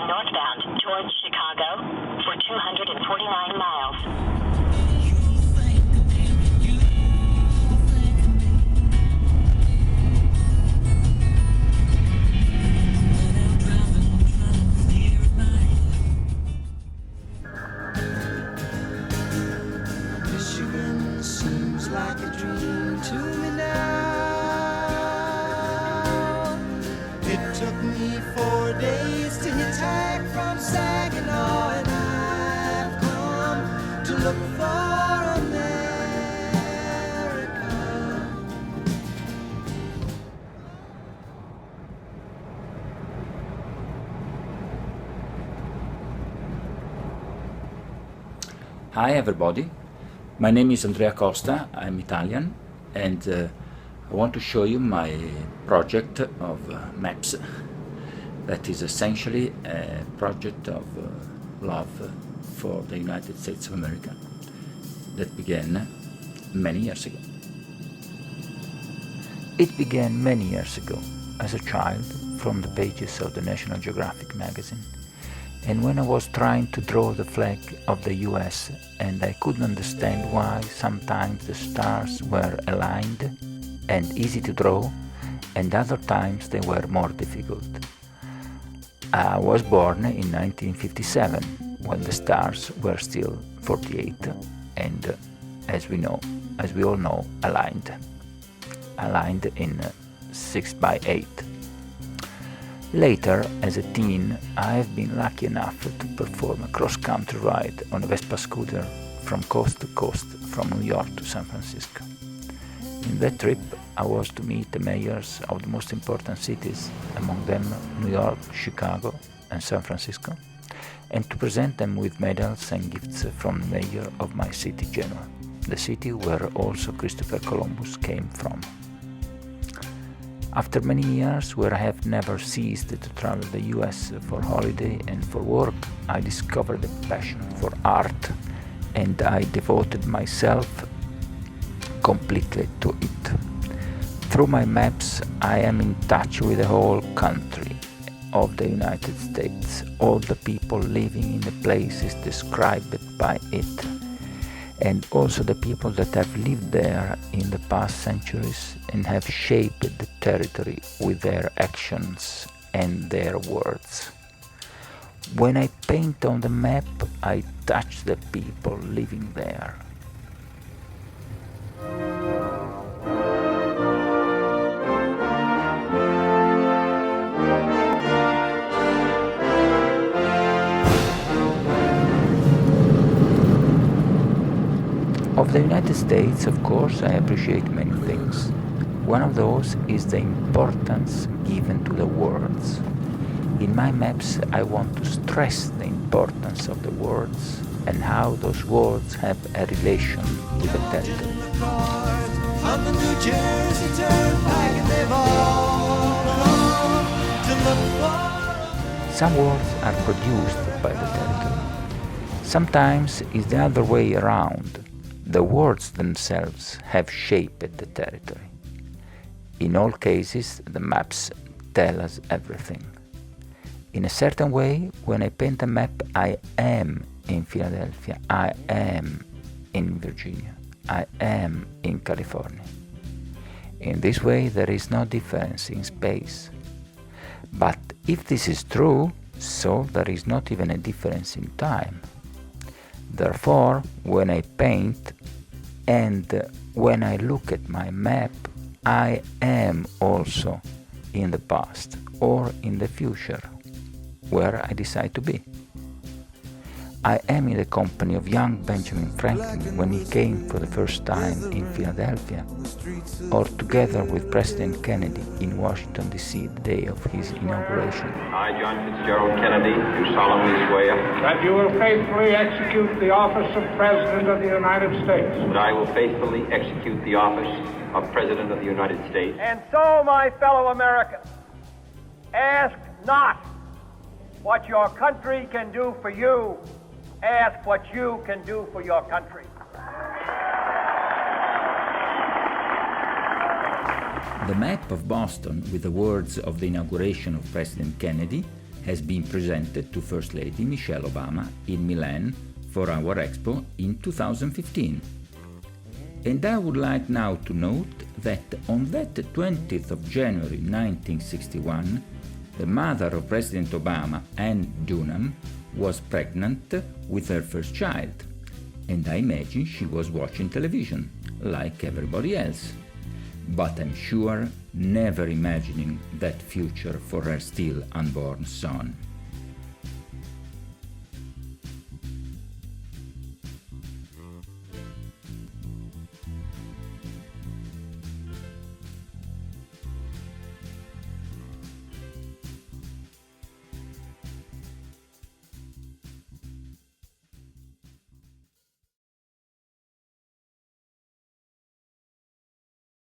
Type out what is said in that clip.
northbound towards Chicago for 249 miles. Michigan seems like a dream to me now. It took me 4 days to hitchhike from Saginaw, and I've come to look for America. Hi everybody, my name is Andrea Costa, I'm Italian, and I want to show you my project of maps that is essentially a project of love for the United States of America that began many years ago. It began many years ago as a child from the pages of the National Geographic magazine, and when I was trying to draw the flag of the US and I couldn't understand why sometimes the stars were aligned and easy to draw and other times they were more difficult. I was born in 1957 when the stars were still 48 and as we all know, aligned in 6x8. Later, as a teen, I have been lucky enough to perform a cross-country ride on a Vespa scooter from coast to coast from New York to San Francisco. In that trip, I was to meet the mayors of the most important cities, among them New York, Chicago and San Francisco, and to present them with medals and gifts from the mayor of my city, Genoa, the city where also Christopher Columbus came from. After many years where I have never ceased to travel the US for holiday and for work, I discovered a passion for art and I devoted myself completely to it. Through my maps, I am in touch with the whole country of the United States, all the people living in the places described by it, and also the people that have lived there in the past centuries and have shaped the territory with their actions and their words. When I paint on the map, I touch the people living there. Of the United States, of course, I appreciate many things. One of those is the importance given to the words. In my maps, I want to stress the importance of the words and how those words have a relation with the territory. Some words are produced by the territory. Sometimes it's the other way around. The words themselves have shaped the territory. In all cases, the maps tell us everything. In a certain way, when I paint a map, I am in Philadelphia, I am in Virginia, I am in California. In this way, there is no difference in space. But if this is true, so there is not even a difference in time. Therefore, when I paint and when I look at my map, I am also in the past or in the future, where I decide to be. I am in the company of young Benjamin Franklin when he came for the first time in Philadelphia, or together with President Kennedy in Washington, D.C. the day of his inauguration. I, John Fitzgerald Kennedy, do solemnly swear that you will faithfully execute the office of President of the United States. that I will faithfully execute the office of President of the United States. And so, my fellow Americans, ask not what your country can do for you, ask what you can do for your country. The map of Boston with the words of the inauguration of President Kennedy has been presented to First Lady Michelle Obama in Milan for our Expo in 2015. And I would like now to note that on that 20th of January 1961, the mother of President Obama, Ann Dunham, was pregnant with her first child, and I imagine she was watching television, like everybody else. But I'm sure never imagining that future for her still unborn son.